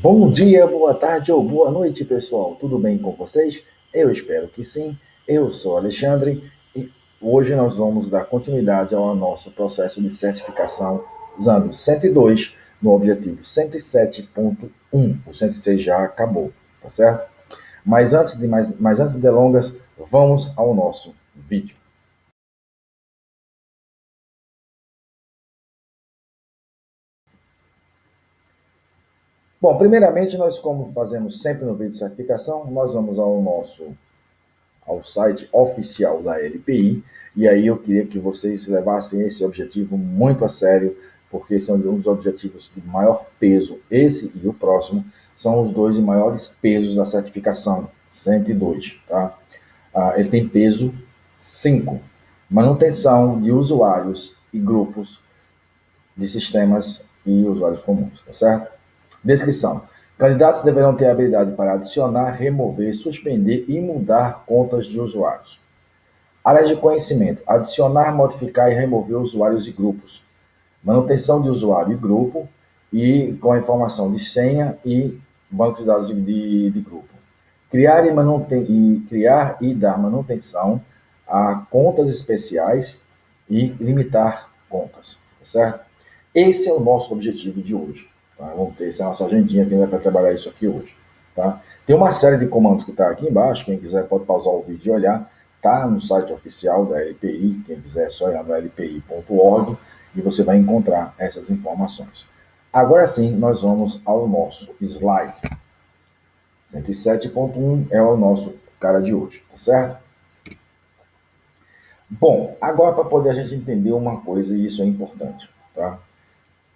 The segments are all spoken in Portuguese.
Bom dia, boa tarde ou boa noite, pessoal. Tudo bem com vocês? Eu espero que sim. Eu sou Alexandre e hoje nós vamos dar continuidade ao nosso processo de certificação usando 102 no objetivo 107.1. O 106 já acabou, tá certo? Mas antes de delongas, vamos ao nosso vídeo. Bom, primeiramente, nós, como fazemos sempre no vídeo de certificação, nós vamos ao site oficial da LPI, e aí eu queria que vocês levassem esse objetivo muito a sério, porque esse é um dos objetivos de maior peso. Esse e o próximo são os dois maiores pesos da certificação, 102, tá? Ele tem peso 5, manutenção de usuários e grupos de sistemas e usuários comuns, tá certo? Descrição. Candidatos deverão ter habilidade para adicionar, remover, suspender e mudar contas de usuários. Áreas de conhecimento. Adicionar, modificar e remover usuários e grupos. Manutenção de usuário e grupo e com a informação de senha e banco de dados de grupo. Criar e dar manutenção a contas especiais e limitar contas, tá certo? Esse é o nosso objetivo de hoje. Tá? Vamos ter essa nossa agendinha que a gente vai trabalhar isso aqui hoje. Tá? Tem uma série de comandos que está aqui embaixo, quem quiser pode pausar o vídeo e olhar. Está no site oficial da LPI, quem quiser é só ir no lpi.org e você vai encontrar essas informações. Agora sim, nós vamos ao nosso slide. 107.1 é o nosso cara de hoje, tá certo? Bom, agora para poder a gente entender uma coisa, e isso é importante, tá?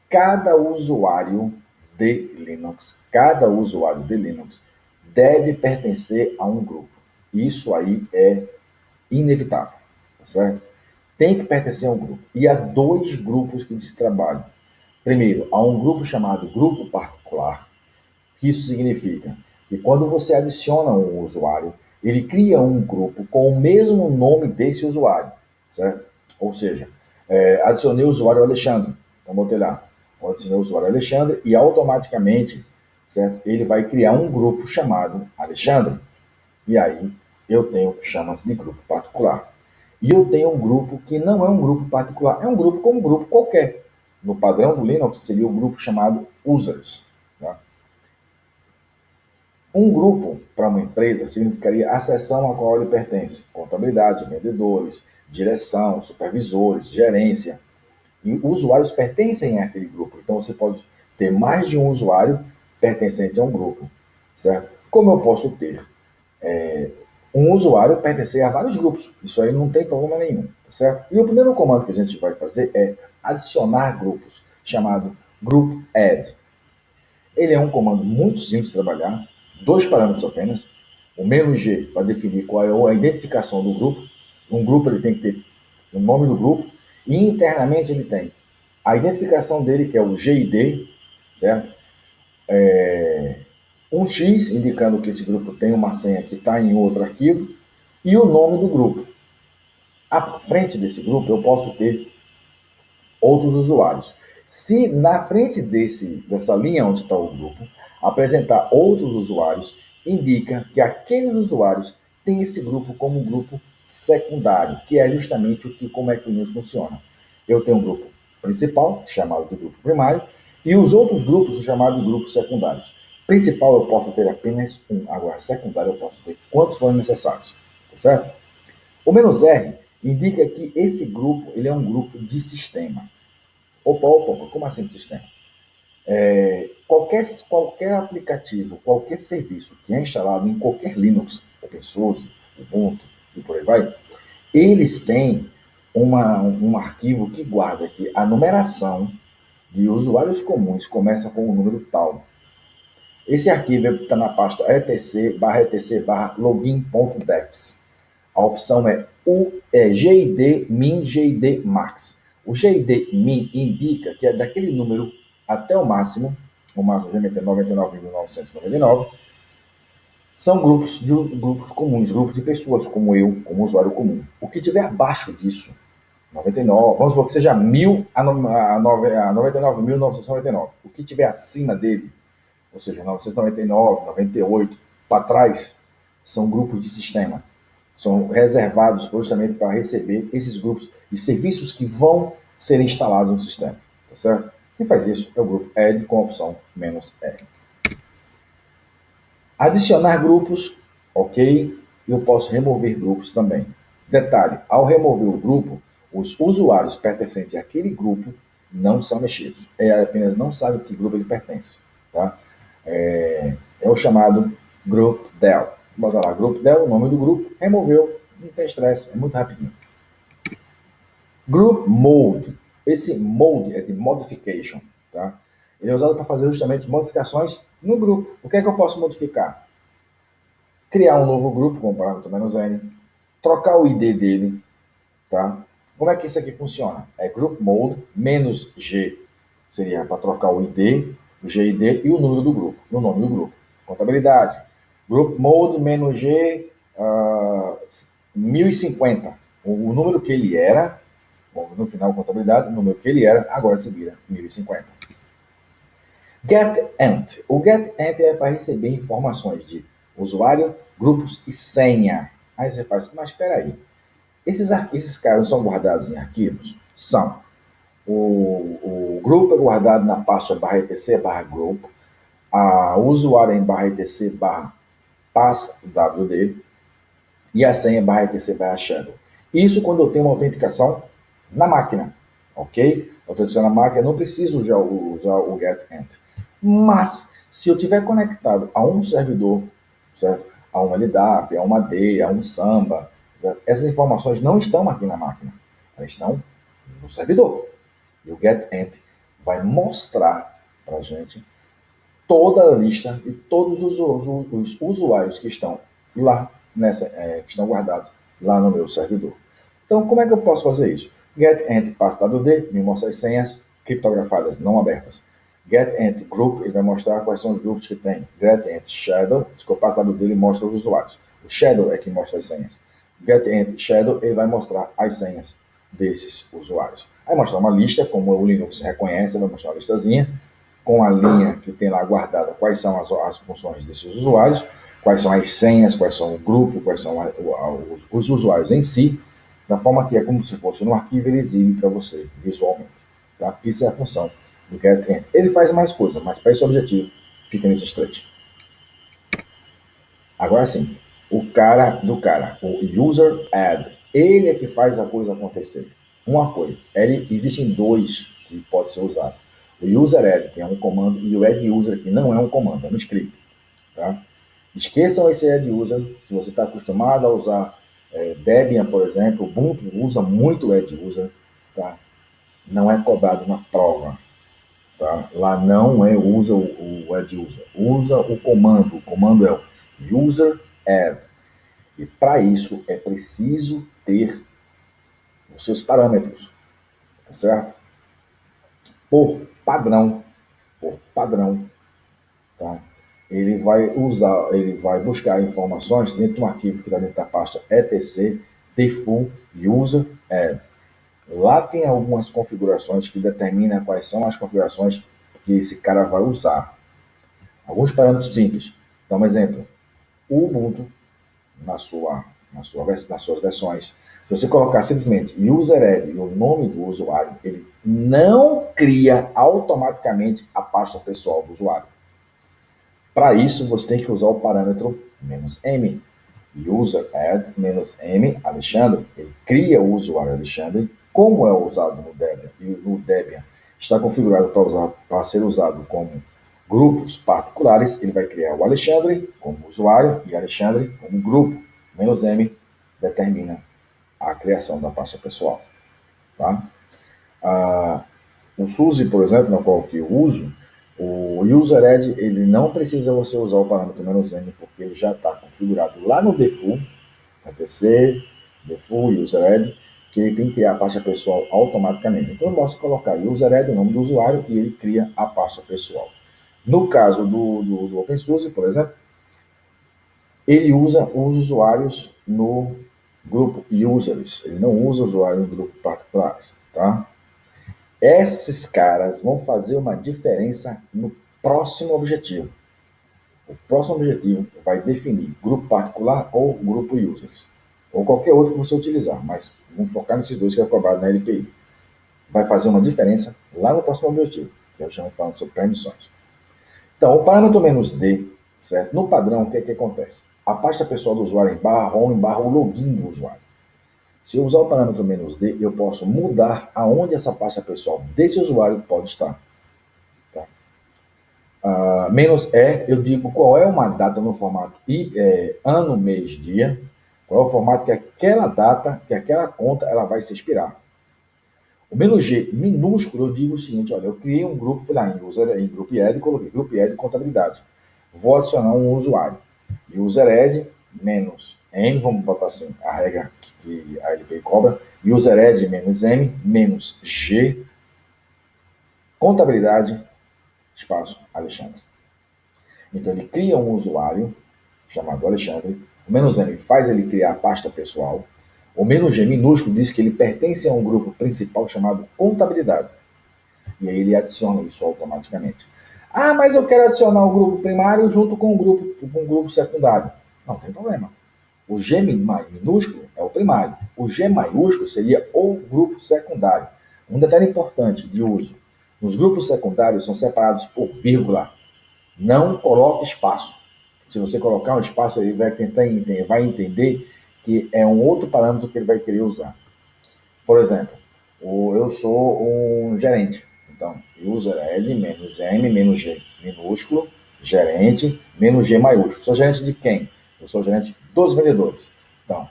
Cada usuário de Linux deve pertencer a um grupo. Isso aí é inevitável, tá certo? Tem que pertencer a um grupo. E há dois grupos que se trabalham. Primeiro, há um grupo chamado grupo particular, que isso significa que quando você adiciona um usuário, ele cria um grupo com o mesmo nome desse usuário, certo? Ou seja, adicionei o usuário Alexandre, então botei lá, adicionei o usuário Alexandre e automaticamente, certo? Ele vai criar um grupo chamado Alexandre. E aí eu tenho o que chama-se de grupo particular. E eu tenho um grupo que não é um grupo particular, é um grupo como um grupo qualquer. No padrão do Linux seria o grupo chamado users. Tá? Um grupo para uma empresa significaria a seção a qual ele pertence: contabilidade, vendedores, direção, supervisores, gerência. E usuários pertencem àquele grupo. Então você pode ter mais de um usuário pertencente a um grupo, certo? Como eu posso ter um usuário pertencer a vários grupos? Isso aí não tem problema nenhum, tá certo? E o primeiro comando que a gente vai fazer é adicionar grupos, chamado group add. Ele é um comando muito simples de trabalhar, dois parâmetros apenas. O "-g" para definir qual é a identificação do grupo. Um grupo ele tem que ter o nome do grupo e internamente ele tem a identificação dele, que é o GID, certo? Um X indicando que esse grupo tem uma senha que está em outro arquivo e o nome do grupo. À frente desse grupo eu posso ter outros usuários. Se na frente dessa linha onde está o grupo apresentar outros usuários, indica que aqueles usuários têm esse grupo como um grupo secundário, que é justamente como é que o Linux funciona. Eu tenho um grupo principal, chamado de grupo primário, e os outros grupos, chamados de grupos secundários. Principal eu posso ter apenas um, agora secundário eu posso ter quantos forem necessários, tá certo? O "-r" indica que esse grupo ele é um grupo de sistema. Opa, como assim de sistema? Qualquer aplicativo, qualquer serviço que é instalado em qualquer Linux, open source, Ubuntu e por aí vai, eles têm um arquivo que guarda que a numeração de usuários comuns começa com o número tal. Esse arquivo está na pasta etc/login.dex. A opção é GID min GID max. O GID min indica que é daquele número até o máximo obviamente é 99.999, são grupos comuns, grupos de pessoas como eu, como usuário comum. O que tiver abaixo disso, 99, vamos supor que seja 1000 a 99.999. O que tiver acima dele, ou seja, 1999, 98, para trás, são grupos de sistema. São reservados justamente para receber esses grupos de serviços que vão ser instalados no sistema. Tá certo? Quem faz isso é o grupo add com a opção "-r". Adicionar grupos, ok? Eu posso remover grupos também. Detalhe, ao remover o grupo, os usuários pertencentes àquele grupo não são mexidos. Ele apenas não sabe a que grupo ele pertence. Tá? É o chamado Group Del. Bota lá, Group Del, o nome do grupo, removeu, não tem estresse, é muito rapidinho. Group Mode. Esse mode é de modification. Tá? Ele é usado para fazer justamente modificações no grupo. O que é que eu posso modificar? Criar um novo grupo com o parâmetro "-n", trocar o ID dele, tá? Como é que isso aqui funciona? É group mode "-g", seria para trocar o ID, o GID e o número do grupo, o nome do grupo. Contabilidade. Group mode "-g", 1050. O número que ele era, no final contabilidade, o número que ele era, agora se vira 1050. GetEnt. O GetEnt é para receber informações de usuário, grupos e senha. Aí você fala assim, mas espera aí, esses caras são guardados em arquivos? São. O grupo é guardado na pasta /etc/group, o usuário é em /etc/passwd e a senha é /etc/shadow. Isso quando eu tenho uma autenticação na máquina, ok? Autenticação na máquina, eu não preciso usar o GetEnt. Mas, se eu tiver conectado a um servidor, certo? A um LDAP, a uma AD, a um Samba, certo? Essas informações não estão aqui na máquina, elas estão no servidor. E o GetEnt vai mostrar para a gente toda a lista de todos os usuários que estão lá, que estão guardados lá no meu servidor. Então, como é que eu posso fazer isso? GetEnt passwd me mostra as senhas criptografadas não abertas. GetEnt group, ele vai mostrar quais são os grupos que tem. GetEnt shadow, o passado dele mostra os usuários. O shadow é que mostra as senhas. GetEnt shadow, ele vai mostrar as senhas desses usuários. Aí mostrar uma lista, como o Linux reconhece, vai mostrar uma listazinha com a linha que tem lá guardada quais são as funções desses usuários, quais são as senhas, quais são o grupo, quais são os usuários em si, da forma que é como se fosse no arquivo, ele exibe para você visualmente. Tá? Isso é a função do GetEnt. Ele faz mais coisa, mas para esse objetivo, fica nesses três. Agora sim, o cara do cara, o user add, ele é que faz a coisa acontecer. Uma coisa, existem dois que pode ser usado. O user add, que é um comando, e o add user, que não é um comando, é um script. Tá? Esqueçam esse add user, se você está acostumado a usar Debian, por exemplo, Ubuntu usa muito o add user, tá? Não é cobrado na prova. Tá? Lá não usa o add user, usa o comando é o user add. E para isso é preciso ter os seus parâmetros, tá certo? Por padrão, tá? Ele vai buscar informações dentro de um arquivo que está dentro da pasta etc default user add. Lá tem algumas configurações que determinam quais são as configurações que esse cara vai usar. Alguns parâmetros simples. Então, um exemplo. O Ubuntu, nas suas versões, se você colocar simplesmente user-add e o nome do usuário, ele não cria automaticamente a pasta pessoal do usuário. Para isso, você tem que usar o parâmetro "-m". User-add "-m Alexandre, ele cria o usuário Alexandre, como é usado no Debian, e no Debian está configurado para ser usado como grupos particulares, ele vai criar o Alexandre como usuário e Alexandre como grupo. "-m" determina a criação da pasta pessoal. Tá? O SUSE, por exemplo, na qual eu uso, o user-add, ele não precisa você usar o parâmetro "-m", porque ele já está configurado lá no default, etc, default, user-add, que ele tem que criar a pasta pessoal automaticamente. Então eu posso colocar user-add, o nome do usuário, e ele cria a pasta pessoal. No caso do OpenSUSE, por exemplo, ele usa os usuários no grupo users, ele não usa usuário no grupo particulares, tá? Esses caras vão fazer uma diferença no próximo objetivo. O próximo objetivo vai definir grupo particular ou grupo users, ou qualquer outro que você utilizar, mas vamos focar nesses dois que é cobrado na LPI. Vai fazer uma diferença lá no próximo objetivo, que eu chamo de falando sobre permissões. Então, o parâmetro "-d", certo? No padrão, o que é que acontece? A pasta pessoal do usuário em barra home em barra o login do usuário. Se eu usar o parâmetro "-d", eu posso mudar aonde essa pasta pessoal desse usuário pode estar. Tá? "-e", eu digo qual é uma data no formato ano, mês, dia, qual é o formato que aquela data, que aquela conta, ela vai se expirar. O "-g" minúsculo, eu digo o seguinte, olha, eu criei um grupo, fui lá em user, em Group Add, coloquei Group Add contabilidade. Vou adicionar um usuário. User Add menos M, vamos botar assim, a regra que a LPI cobra, User Add menos M, menos G, contabilidade, espaço, Alexandre. Então ele cria um usuário, chamado Alexandre, o menos "m" faz ele criar a pasta pessoal, o menos "g" minúsculo diz que ele pertence a um grupo principal chamado contabilidade. E aí ele adiciona isso automaticamente. Ah, mas eu quero adicionar o grupo primário junto com o grupo secundário. Não tem problema. O G minúsculo é o primário. O G maiúsculo seria o grupo secundário. Um detalhe importante de uso. Os grupos secundários são separados por vírgula. Não coloque espaço. Se você colocar um espaço, ele vai vai entender que é um outro parâmetro que ele vai querer usar. Por exemplo, eu sou um gerente. Então, user add menos M menos G minúsculo, gerente menos G maiúsculo. Sou gerente de quem? Eu sou gerente dos vendedores. Então,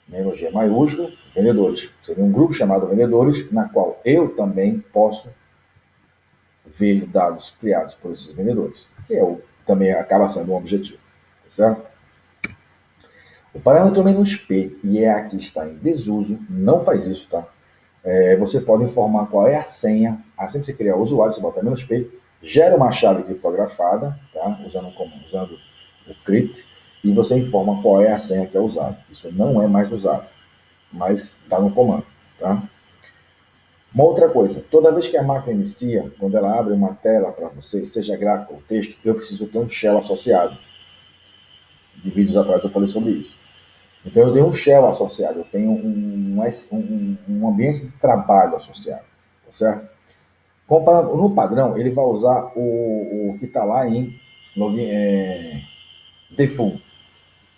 menos G maiúsculo, vendedores. Seria um grupo chamado vendedores, na qual eu também posso ver dados criados por esses vendedores, que também acaba sendo um objetivo, tá certo? O parâmetro "-p", e aqui está em desuso, não faz isso, tá? Você pode informar qual é a senha, assim que você criar o usuário, você bota "-p", gera uma chave criptografada, tá? usando o crypt, e você informa qual é a senha que é usada. Isso não é mais usado, mas está no comando, tá? Uma outra coisa, toda vez que a máquina inicia, quando ela abre uma tela para você, seja gráfico ou texto, eu preciso ter um shell associado. De vídeos atrás eu falei sobre isso. Então eu tenho um shell associado, eu tenho um ambiente de trabalho associado, tá certo? No padrão, ele vai usar o que está lá em default,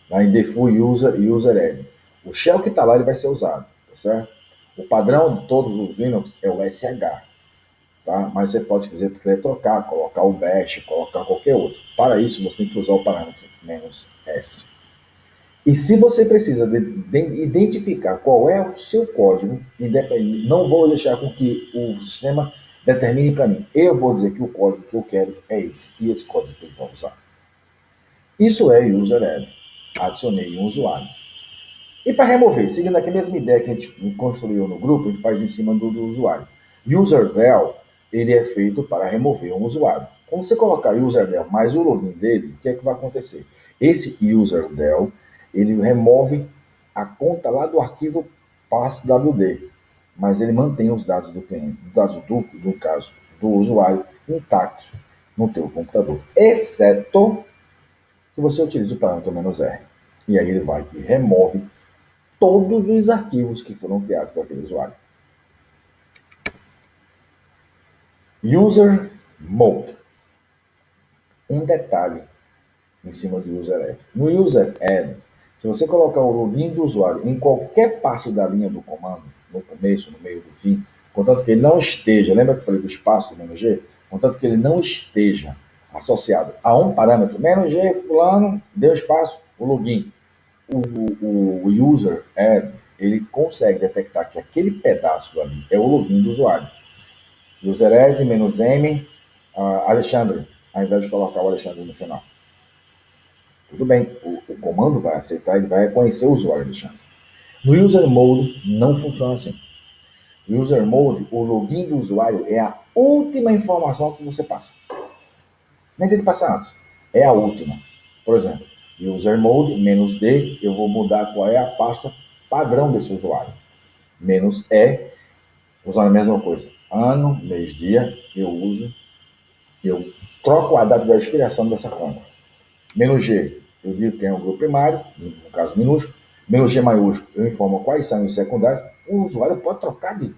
lá em default user add. O shell que está lá ele vai ser usado, tá certo? O padrão de todos os Linux é o SH, tá? Mas você pode querer trocar, colocar o bash, colocar qualquer outro. Para isso, você tem que usar o parâmetro "-s". E se você precisa de identificar qual é o seu código, não vou deixar com que o sistema determine para mim. Eu vou dizer que o código que eu quero é esse, e esse código que eu vou usar. Isso é user add. Adicionei um usuário. E para remover, seguindo aqui a mesma ideia que a gente construiu no grupo, a gente faz em cima do usuário. Userdel, ele é feito para remover um usuário. Quando você colocar userdel mais o login dele, o que é que vai acontecer? Esse userdel, ele remove a conta lá do arquivo passwd, mas ele mantém os dados do cliente, no caso do usuário, intactos no teu computador, exceto que você utilize o parâmetro "-r. E aí ele vai e remove todos os arquivos que foram criados por aquele usuário. User Mode. Um detalhe em cima do User Add. No User Add, se você colocar o login do usuário em qualquer parte da linha do comando, no começo, no meio, no fim, contanto que ele não esteja, lembra que eu falei do espaço do "-g"? Contanto que ele não esteja associado a um parâmetro, "-g", fulano, deu espaço, o login. O User Add, ele consegue detectar que aquele pedaço ali é o login do usuário. User Add "-m", Alexandre, ao invés de colocar o Alexandre no final. Tudo bem, o comando vai aceitar, ele vai reconhecer o usuário Alexandre. No User Mode, não funciona assim. No User Mode, o login do usuário é a última informação que você passa. Nem tem que passar antes. É a última. Por exemplo, User Mode "-d", eu vou mudar qual é a pasta padrão desse usuário. "-e", usando a mesma coisa. Ano, mês, dia, eu troco a data da expiração dessa conta. Menos G, eu digo quem é o grupo primário, no caso minúsculo. Menos G maiúsculo, eu informo quais são os secundários. O usuário pode trocar de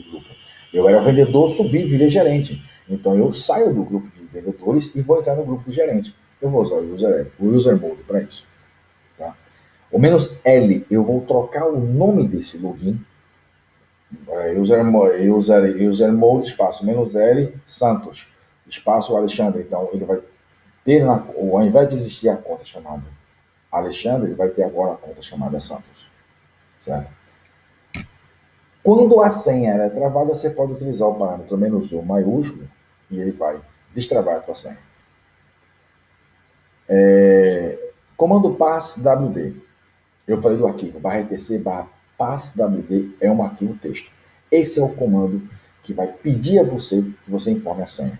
grupo. Eu era vendedor, subi, virei gerente. Então eu saio do grupo de vendedores e vou entrar no grupo de gerente. Eu vou usar o user mode para isso. Tá? O menos L, eu vou trocar o nome desse login. User mode, espaço, menos L, Santos, espaço Alexandre. Então ele vai ter, ao invés de existir a conta chamada Alexandre, ele vai ter agora a conta chamada Santos. Certo? Quando a senha é travada, você pode utilizar o parâmetro menos "-u" maiúsculo e ele vai destravar a tua senha. Comando passwd. Eu falei do arquivo /etc /passwd é um arquivo texto. Esse é o comando que vai pedir a você que você informe a senha.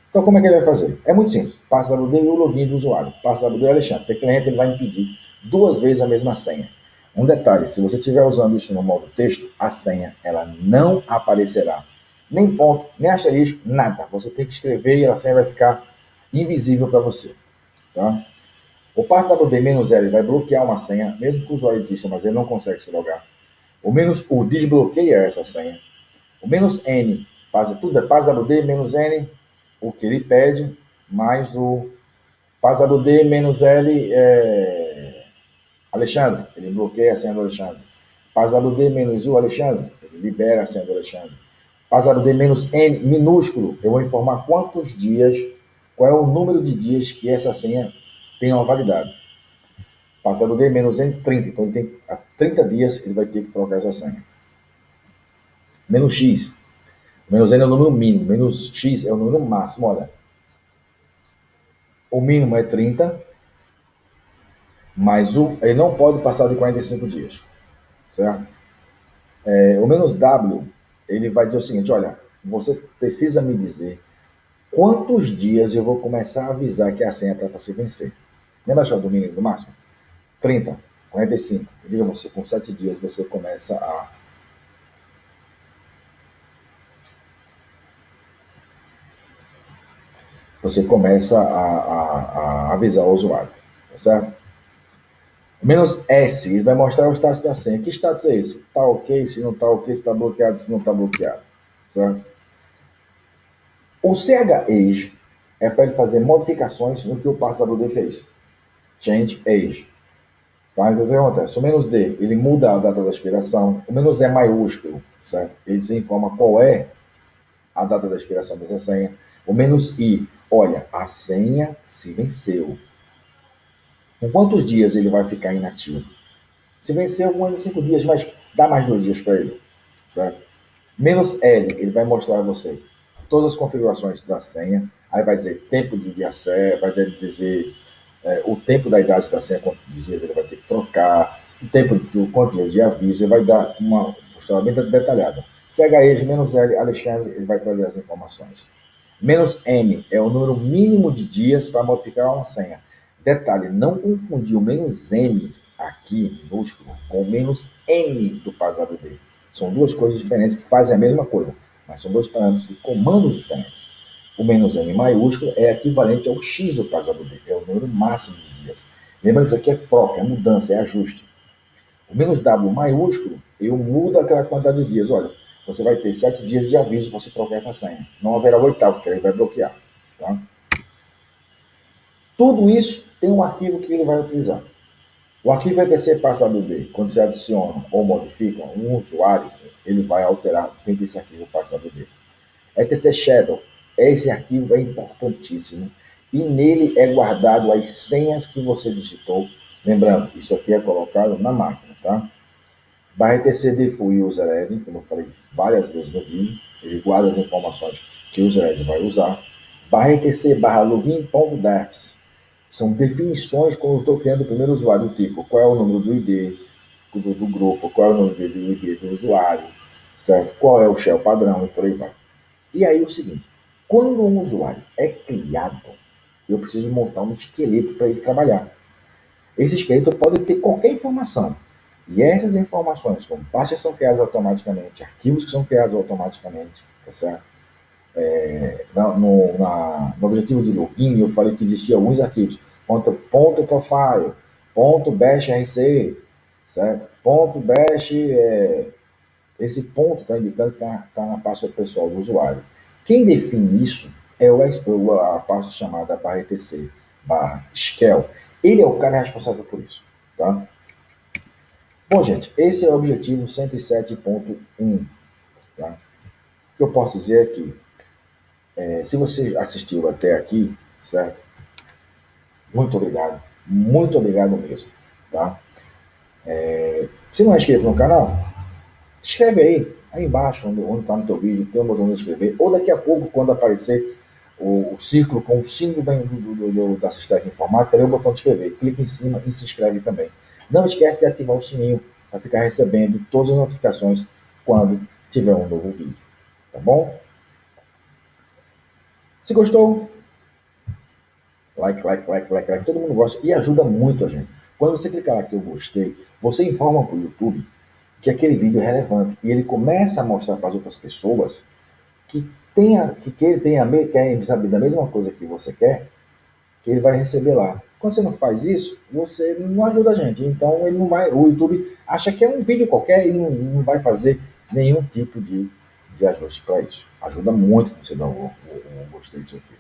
Então, como é que ele vai fazer? É muito simples. Passwd e o login do usuário. Passwd é Alexandre. Tem cliente, ele vai me pedir 2 vezes a mesma senha. Um detalhe, se você estiver usando isso no modo texto, a senha ela não aparecerá. Nem ponto, nem asterisco, nada. Você tem que escrever e a senha vai ficar invisível para você. Tá? O passwd-L vai bloquear uma senha, mesmo que o usuário exista, mas ele não consegue se logar. O "-u" desbloqueia essa senha. O "-n", tudo é passwd-n, o que ele pede, mais o passwd-l Alexandre, ele bloqueia a senha do Alexandre. Passwd-u Alexandre, ele libera a senha do Alexandre. Passwd-n minúsculo, eu vou informar quantos dias, qual é o número de dias que essa senha tem uma validade. Passwd-n 30, então ele tem há 30 dias ele vai ter que trocar essa senha. Menos x, menos n é o número mínimo, menos x é o número máximo, olha. O mínimo é 30, mas ele não pode passar de 45 dias, certo? O menos W, ele vai dizer o seguinte, olha, você precisa me dizer quantos dias eu vou começar a avisar que a senha está para se vencer. Lembra só do mínimo e do máximo? 30, 45. Diga você, com 7 dias você começa a a avisar o usuário, tá certo? Menos S, ele vai mostrar o status da senha. Que status é esse? Está ok, se não está ok, se está bloqueado, se não está bloqueado, certo? O CHAGE é para ele fazer modificações no que o passador fez. Change age. Tá? Então, o que acontece? O menos D, ele muda a data da expiração. O menos E maiúsculo, certo? Ele se informa qual é a data da expiração dessa senha. O menos I, olha, a senha se venceu. Com quantos dias ele vai ficar inativo? Se venceu, mais de 5 dias, mas dá mais 2 dias para ele, certo? Menos L, ele vai mostrar a você todas as configurações da senha, aí vai dizer tempo de acesso, vai dizer o tempo da idade da senha, quantos dias ele vai ter que trocar, o tempo de quantos dias de aviso, ele vai dar uma função bem detalhada. CHE menos L, Alexandre, ele vai trazer as informações. Menos M é o número mínimo de dias para modificar uma senha. Detalhe, não confundir o menos M aqui, minúsculo, com o menos N do passwd. São duas coisas diferentes que fazem a mesma coisa, mas são dois parâmetros de comandos diferentes. O menos "-m" maiúsculo é equivalente ao "x" do passwd, é o número máximo de dias. Lembra que isso aqui é troca, é mudança, é ajuste. O menos "w" maiúsculo, eu mudo aquela quantidade de dias. Olha, você vai ter 7 dias de aviso para você trocar essa senha. Não haverá o oitavo, que ele vai bloquear. Tá? Tudo isso tem um arquivo que ele vai utilizar. O arquivo etc passwd, quando se adiciona ou modifica um usuário, ele vai alterar dentro desse arquivo passwd. etc shadow, esse arquivo é importantíssimo e nele é guardado as senhas que você digitou. Lembrando, isso aqui é colocado na máquina, tá? /etc default usered, como eu falei várias vezes no vídeo, ele guarda as informações que o usered vai usar. /etc/login.defs, são definições quando eu estou criando o primeiro usuário, tipo qual é o número do ID do grupo, qual é o número do ID do usuário, certo? Qual é o shell padrão e por aí vai. E aí o seguinte, quando um usuário é criado, eu preciso montar um esqueleto para ele trabalhar. Esse esqueleto pode ter qualquer informação. E essas informações, como pastas são criadas automaticamente, arquivos que são criados automaticamente, tá certo? No objetivo de login, eu falei que existiam alguns arquivos. ponto profile, ponto bash rc, certo? Ponto bash, esse ponto está indicando que está na pasta pessoal do usuário. Quem define isso é a pasta chamada barra etc, barra shell. Ele é o cara responsável por isso, tá? Bom, gente, esse é o objetivo 107.1, tá? O que eu posso dizer é que, se você assistiu até aqui, certo? Muito obrigado mesmo, tá? Se não é inscrito no canal, escreve aí embaixo, onde está no teu vídeo, tem um botão de inscrever, ou daqui a pouco, quando aparecer o círculo com o símbolo da assistência informática, ali é o botão de inscrever, clica em cima e se inscreve também. Não esquece de ativar o sininho para ficar recebendo todas as notificações quando tiver um novo vídeo, tá bom? Se gostou, like, todo mundo gosta e ajuda muito a gente. Quando você clicar aqui eu gostei, você informa para o YouTube que aquele vídeo é relevante e ele começa a mostrar para as outras pessoas quer saber da mesma coisa que você quer, que ele vai receber lá. Quando você não faz isso, você não ajuda a gente. Então ele não vai, o YouTube acha que é um vídeo qualquer e não vai fazer nenhum tipo de ajuste para isso. Ajuda muito quando você dá um gostei disso aqui.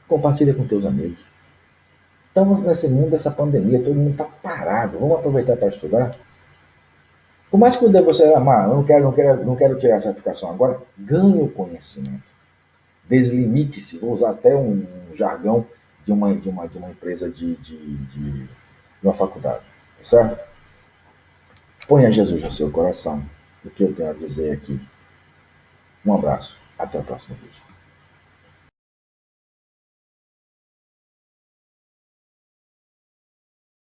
Compartilha com teus amigos. Estamos nesse mundo dessa pandemia, todo mundo está parado. Vamos aproveitar para estudar? Por mais que você amar, eu não quero tirar a certificação agora, ganhe o conhecimento. Deslimite-se, vou usar até um jargão de uma empresa de uma faculdade, tá certo? Ponha Jesus no seu coração. O que eu tenho a dizer aqui. Um abraço, até o próximo vídeo.